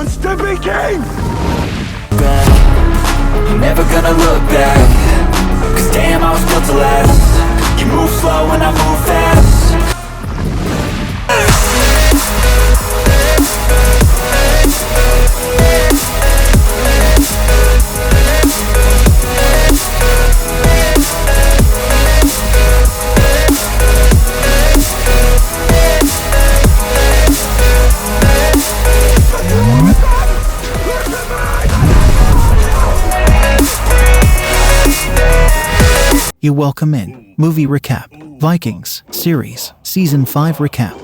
wants to be king! I'm never gonna look back, 'cause damn, I was built to last. You move slow and I move fast. You welcome in. Movie Recap. Vikings, Series, Season 5 Recap.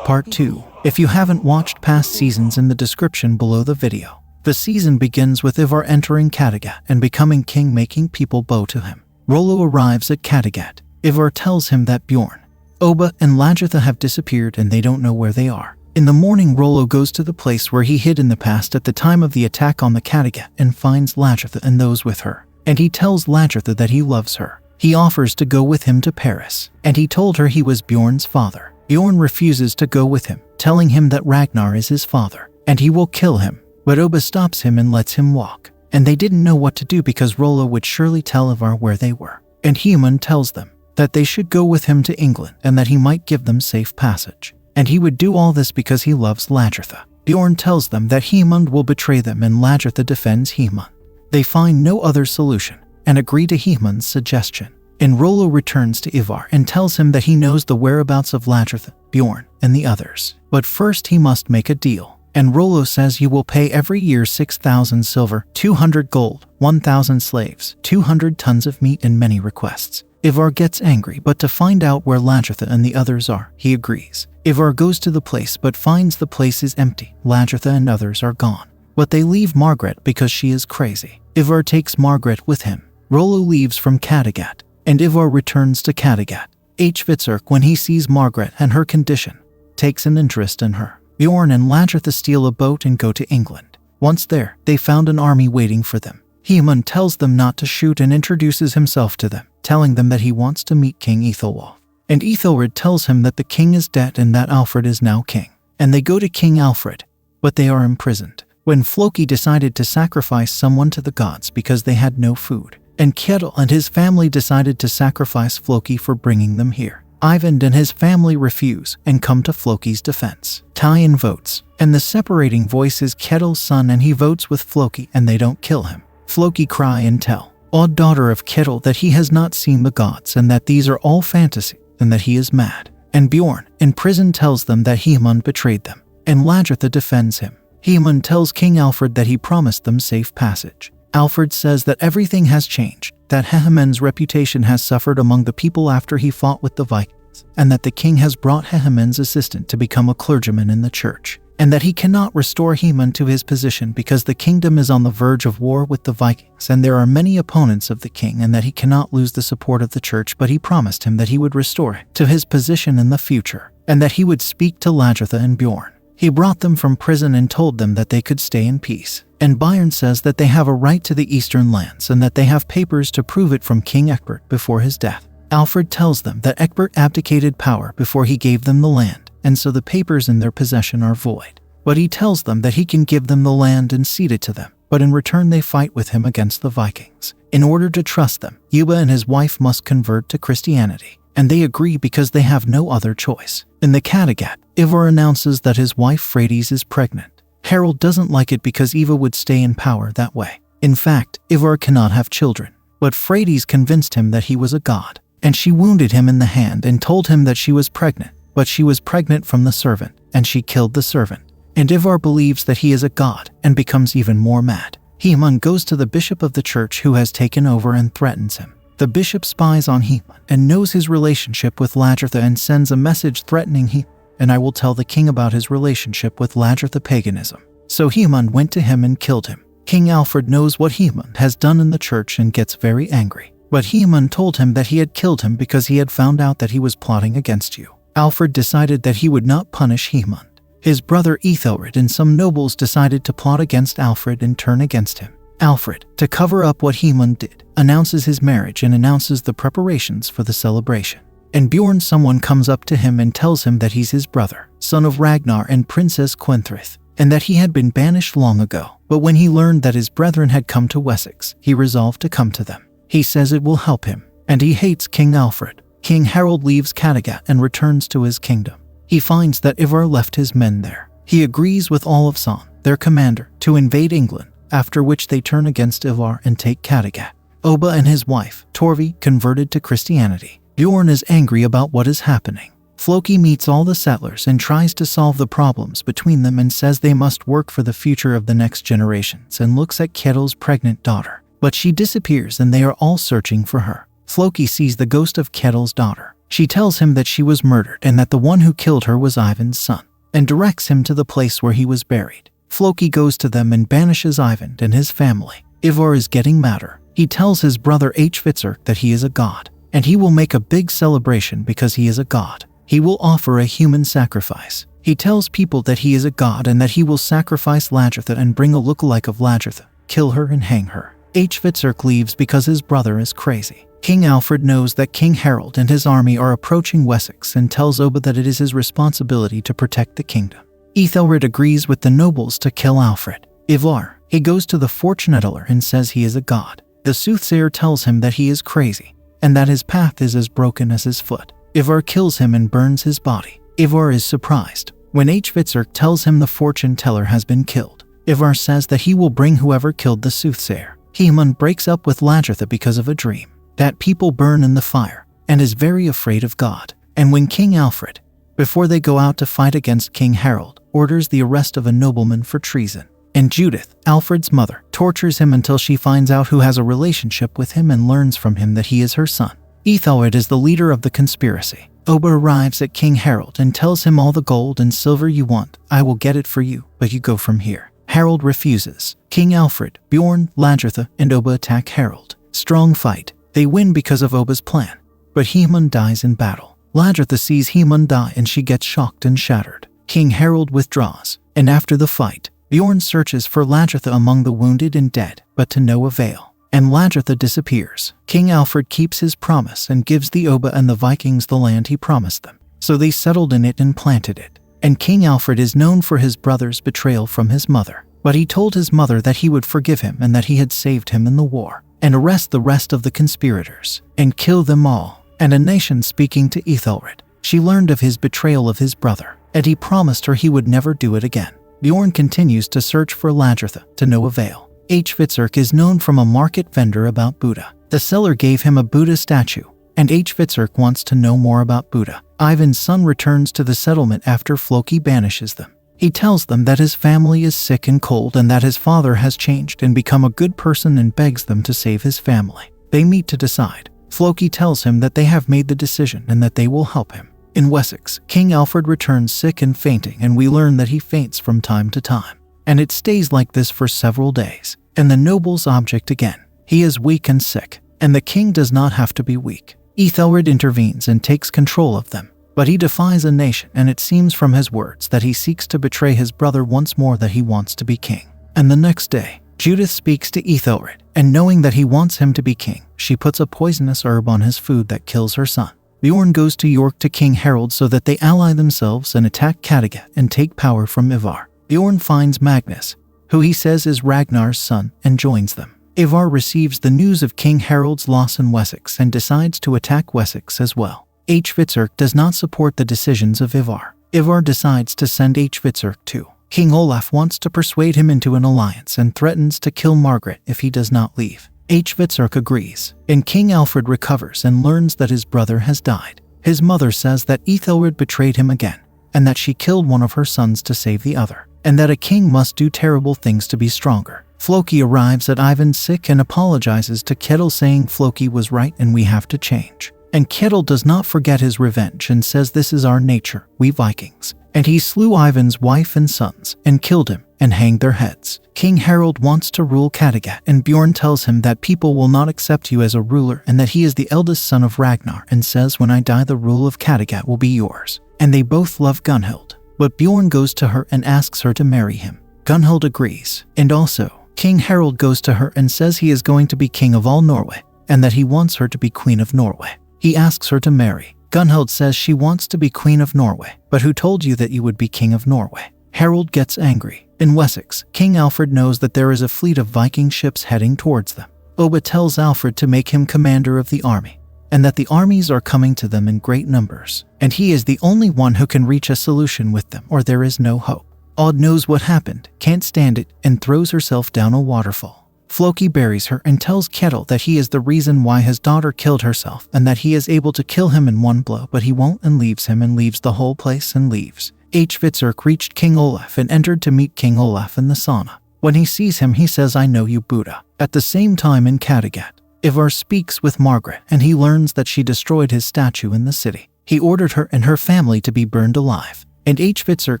Part 2. If you haven't watched past seasons, in the description below the video. The season begins with Ivar entering Kattegat and becoming king, making people bow to him. Rollo arrives at Kattegat. Ivar tells him that Bjorn, Oba, and Lagertha have disappeared and they don't know where they are. In the morning, Rollo goes to the place where he hid in the past at the time of the attack on the Kattegat and finds Lagertha and those with her. And he tells Lagertha that he loves her. He offers to go with him to Paris, and he told her he was Bjorn's father. Bjorn refuses to go with him, telling him that Ragnar is his father, and he will kill him. But Oba stops him and lets him walk. And they didn't know what to do because Rollo would surely tell Ivar where they were. And Fimmel tells them that they should go with him to England and that he might give them safe passage. And he would do all this because he loves Lagertha. Bjorn tells them that Fimmel will betray them and Lagertha defends Fimmel. They find no other solution and agree to Fimmel's suggestion. And Rollo returns to Ivar and tells him that he knows the whereabouts of Lagertha, Bjorn, and the others. But first he must make a deal. And Rollo says you will pay every year 6,000 silver, 200 gold, 1,000 slaves, 200 tons of meat, and many requests. Ivar gets angry, but to find out where Lagertha and the others are, he agrees. Ivar goes to the place but finds the place is empty. Lagertha and others are gone. But they leave Margaret because she is crazy. Ivar takes Margaret with him. Rollo leaves from Kattegat, and Ivar returns to Kattegat. Svitserk, when he sees Margaret and her condition, takes an interest in her. Bjorn and Lagertha steal a boat and go to England. Once there, they found an army waiting for them. Fimmel tells them not to shoot and introduces himself to them, telling them that he wants to meet King Ethelwulf. And Ethelred tells him that the king is dead and that Alfred is now king. And they go to King Alfred, but they are imprisoned. When Floki decided to sacrifice someone to the gods because they had no food. And Kjetil and his family decided to sacrifice Floki for bringing them here. Ivan and his family refuse and come to Floki's defense. Tyon votes, and the separating voice is Kjetil's son, and he votes with Floki and they don't kill him. Floki cry and tell odd daughter of Kjetil that he has not seen the gods and that these are all fantasy and that he is mad. And Bjorn, in prison, tells them that Fimmel betrayed them, and Lagertha defends him. Fimmel tells King Alfred that he promised them safe passage. Alfred says that everything has changed, that Hehemen's reputation has suffered among the people after he fought with the Vikings, and that the king has brought Hehemen's assistant to become a clergyman in the church, and that he cannot restore Fimmel to his position because the kingdom is on the verge of war with the Vikings and there are many opponents of the king, and that he cannot lose the support of the church, but he promised him that he would restore it to his position in the future, and that he would speak to Lagertha and Bjorn. He brought them from prison and told them that they could stay in peace. And Bjorn says that they have a right to the eastern lands and that they have papers to prove it from King Egbert before his death. Alfred tells them that Egbert abdicated power before he gave them the land, and so the papers in their possession are void. But he tells them that he can give them the land and cede it to them, but in return they fight with him against the Vikings. In order to trust them, Yuba and his wife must convert to Christianity. And they agree because they have no other choice. In the Kattegat, Ivar announces that his wife Freydis is pregnant. Harold doesn't like it because Eva would stay in power that way. In fact, Ivar cannot have children. But Freydis convinced him that he was a god, and she wounded him in the hand and told him that she was pregnant, but she was pregnant from the servant, and she killed the servant. And Ivar believes that he is a god and becomes even more mad. Fimmel goes to the bishop of the church who has taken over and threatens him. The bishop spies on Fimmel and knows his relationship with Lagertha and sends a message threatening him, and I will tell the king about his relationship with Lagertha paganism. So Fimmel went to him and killed him. King Alfred knows what Fimmel has done in the church and gets very angry. But Fimmel told him that he had killed him because he had found out that he was plotting against you. Alfred decided that he would not punish Fimmel. His brother Ethelred and some nobles decided to plot against Alfred and turn against him. Alfred, to cover up what Fimmel did, announces his marriage and announces the preparations for the celebration. And Bjorn, someone comes up to him and tells him that he's his brother, son of Ragnar and Princess Quenthryth. and that he had been banished long ago. But when he learned that his brethren had come to Wessex, he resolved to come to them. He says it will help him, and he hates King Alfred. King Harold leaves Kattegat and returns to his kingdom. He finds that Ivar left his men there. He agrees with Olafsson, their commander, to invade England, after which they turn against Ivar and take Kattegat. Oba and his wife, Torvi, converted to Christianity. Bjorn is angry about what is happening. Floki meets all the settlers and tries to solve the problems between them and says they must work for the future of the next generations, and looks at Ketil's pregnant daughter. But she disappears and they are all searching for her. Floki sees the ghost of Ketil's daughter. She tells him that she was murdered and that the one who killed her was Ivan's son, and directs him to the place where he was buried. Floki goes to them and banishes Ivan and his family. Ivar is getting madder. He tells his brother Hvitserk that he is a god, and he will make a big celebration because he is a god. He will offer a human sacrifice. He tells people that he is a god and that he will sacrifice Lagertha and bring a lookalike of Lagertha, kill her and hang her. Hvitserk leaves because his brother is crazy. King Alfred knows that King Harold and his army are approaching Wessex and tells Oba that it is his responsibility to protect the kingdom. Ethelred agrees with the nobles to kill Alfred. Ivar, he goes to the fortune teller and says he is a god. The soothsayer tells him that he is crazy and that his path is as broken as his foot. Ivar kills him and burns his body. Ivar is surprised when Hvitserk tells him the fortune teller has been killed. Ivar says that he will bring whoever killed the soothsayer. Haemon breaks up with Lagertha because of a dream that people burn in the fire and is very afraid of God. And when King Alfred, before they go out to fight against King Harold, orders the arrest of a nobleman for treason. And Judith, Alfred's mother, tortures him until she finds out who has a relationship with him and learns from him that he is her son. Ethelred is the leader of the conspiracy. Oba arrives at King Harold and tells him all the gold and silver you want, I will get it for you, but you go from here. Harold refuses. King Alfred, Bjorn, Lagertha, and Oba attack Harold. Strong fight. They win because of Oba's plan, but Haemon dies in battle. Lagertha sees Haemon die and she gets shocked and shattered. King Harold withdraws, and after the fight, Bjorn searches for Lagertha among the wounded and dead, but to no avail, and Lagertha disappears. King Alfred keeps his promise and gives the Oba and the Vikings the land he promised them, so they settled in it and planted it. And King Alfred is known for his brother's betrayal from his mother, but he told his mother that he would forgive him and that he had saved him in the war, and arrest the rest of the conspirators, and kill them all. And a nation speaking to Ethelred, she learned of his betrayal of his brother, and he promised her he would never do it again. Bjorn continues to search for Lagertha, to no avail. Hvitserk is known from a market vendor about Buddha. The seller gave him a Buddha statue, and Hvitserk wants to know more about Buddha. Ivan's son returns to the settlement after Floki banishes them. He tells them that his family is sick and cold and that his father has changed and become a good person and begs them to save his family. They meet to decide. Floki tells him that they have made the decision and that they will help him. In Wessex, King Alfred returns sick and fainting, and we learn that he faints from time to time. And it stays like this for several days. And the nobles object again. He is weak and sick, and the king does not have to be weak. Ethelred intervenes and takes control of them. But he defies a nation, and it seems from his words that he seeks to betray his brother once more, that he wants to be king. And the next day, Judith speaks to Ethelred, and knowing that he wants him to be king, she puts a poisonous herb on his food that kills her son. Bjorn goes to York to King Harold so that they ally themselves and attack Kattegat and take power from Ivar. Bjorn finds Magnus, who he says is Ragnar's son, and joins them. Ivar receives the news of King Harold's loss in Wessex and decides to attack Wessex as well. Hvitserk does not support the decisions of Ivar. Ivar decides to send Hvitserk too. King Olaf wants to persuade him into an alliance and threatens to kill Margaret if he does not leave. Hvitserk agrees, and King Alfred recovers and learns that his brother has died. His mother says that Ethelred betrayed him again, and that she killed one of her sons to save the other, and that a king must do terrible things to be stronger. Floki arrives at Ivan's sick and apologizes to Ketil, saying Floki was right and we have to change. And Ketil does not forget his revenge and says this is our nature, we Vikings. And he slew Ivan's wife and sons, and killed him, and hanged their heads. King Harold wants to rule Kattegat, and Bjorn tells him that people will not accept you as a ruler and that he is the eldest son of Ragnar, and says when I die the rule of Kattegat will be yours. And they both love Gunhild. But Bjorn goes to her and asks her to marry him. Gunhild agrees, and also, King Harold goes to her and says he is going to be king of all Norway, and that he wants her to be queen of Norway. He asks her to marry. Gunhild says she wants to be queen of Norway, but who told you that you would be king of Norway? Harold gets angry. In Wessex, King Alfred knows that there is a fleet of Viking ships heading towards them. Obba tells Alfred to make him commander of the army, and that the armies are coming to them in great numbers, and he is the only one who can reach a solution with them, or there is no hope. Odd knows what happened, can't stand it, and throws herself down a waterfall. Floki buries her and tells Kettle that he is the reason why his daughter killed herself and that he is able to kill him in one blow, but he won't, and leaves him and leaves the whole place and leaves. Hvitserk reached King Olaf and entered to meet King Olaf in the sauna. When he sees him, he says, "I know you, Buddha." At the same time in Kattegat, Ivar speaks with Margaret and he learns that she destroyed his statue in the city. He ordered her and her family to be burned alive. And Hvitserk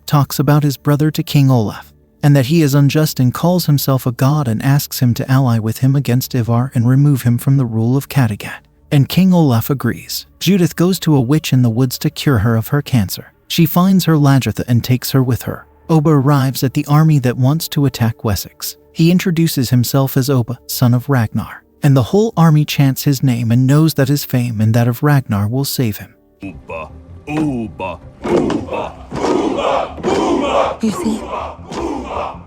talks about his brother to King Olaf, and that he is unjust and calls himself a god and asks him to ally with him against Ivar and remove him from the rule of Kattegat. And King Olaf agrees. Judith goes to a witch in the woods to cure her of her cancer. She finds her Lagertha and takes her with her. Obba arrives at the army that wants to attack Wessex. He introduces himself as Obba, son of Ragnar, and the whole army chants his name and knows that his fame and that of Ragnar will save him. Uba, Uba, Uba, Uba, Uba. You see,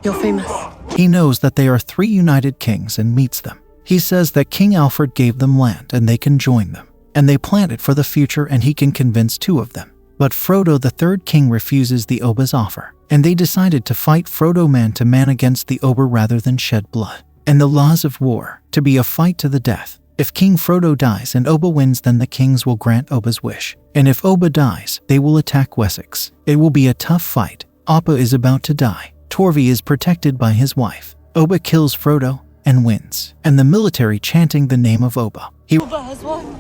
you're famous. He knows that they are three united kings and meets them. He says that King Alfred gave them land and they can join them, and they plan it for the future and he can convince two of them. But Frodo, the third king, refuses the Obba's offer, and they decided to fight Frodo man to man against the Obba rather than shed blood. And the laws of war, to be a fight to the death. If King Frodo dies and Obba wins, then the kings will grant Obba's wish. And if Obba dies, they will attack Wessex. It will be a tough fight. Obba is about to die. Torvi is protected by his wife. Obba kills Frodo and wins. And the military chanting the name of Obba. He Has won.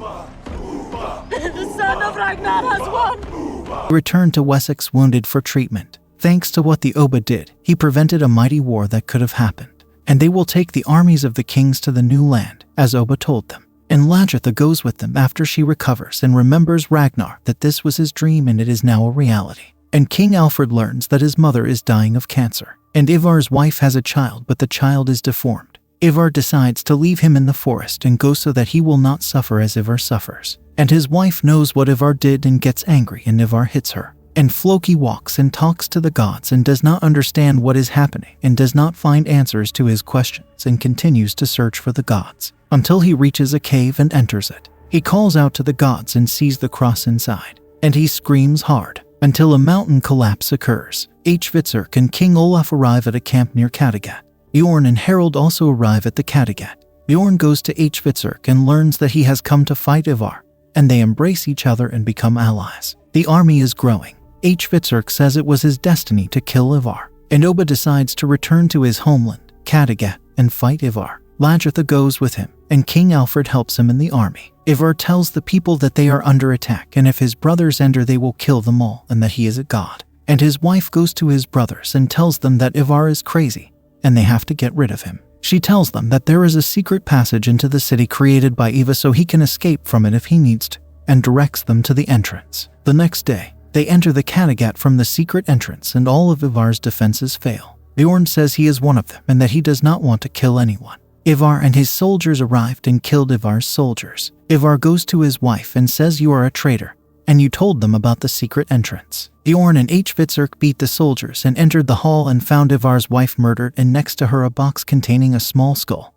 The son of Ragnar has won. returned to Wessex wounded for treatment. Thanks to what the Obba did, he prevented a mighty war that could have happened. And they will take the armies of the kings to the new land, as Obba told them. And Lagertha goes with them after she recovers and remembers Ragnar, that this was his dream and it is now a reality. And King Alfred learns that his mother is dying of cancer. And Ivar's wife has a child, but the child is deformed. Ivar decides to leave him in the forest and go so that he will not suffer as Ivar suffers. And his wife knows what Ivar did and gets angry, and Ivar hits her. And Floki walks and talks to the gods and does not understand what is happening and does not find answers to his questions and continues to search for the gods until he reaches a cave and enters it. He calls out to the gods and sees the cross inside, and he screams hard until a mountain collapse occurs. Hvitserk and King Olaf arrive at a camp near Kattegat. Bjorn and Harold also arrive at the Kattegat. Bjorn goes to Hvitserk and learns that he has come to fight Ivar, and they embrace each other and become allies. The army is growing. Hvitserk says it was his destiny to kill Ivar, and Obba decides to return to his homeland, Kattegat, and fight Ivar. Lagertha goes with him, and King Alfred helps him in the army. Ivar tells the people that they are under attack, and if his brothers enter they will kill them all, and that he is a god. And his wife goes to his brothers and tells them that Ivar is crazy, and they have to get rid of him. She tells them that there is a secret passage into the city created by Ivar so he can escape from it if he needs to, and directs them to the entrance. The next day, they enter the Kattegat from the secret entrance and all of Ivar's defenses fail. Bjorn says he is one of them and that he does not want to kill anyone. Ivar and his soldiers arrived and killed Ivar's soldiers. Ivar goes to his wife and says, "You are a traitor, and you told them about the secret entrance." Bjorn and Hvitserk beat the soldiers and entered the hall and found Ivar's wife murdered and next to her a box containing a small skull.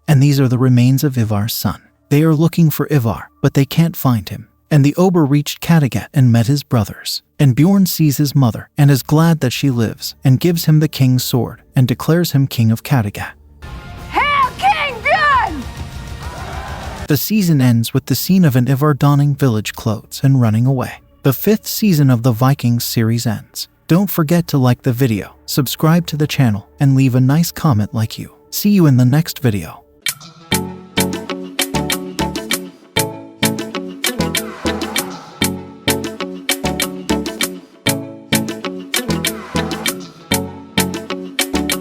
And these are the remains of Ivar's son. They are looking for Ivar, but they can't find him. And the Obba reached Kattegat and met his brothers. And Bjorn sees his mother and is glad that she lives and gives him the king's sword and declares him king of Kattegat. Hail King Bjorn! The season ends with the scene of an Ivar donning village clothes and running away. The 5th season of the Vikings series ends. Don't forget to like the video, subscribe to the channel, and leave a nice comment like you. See you in the next video.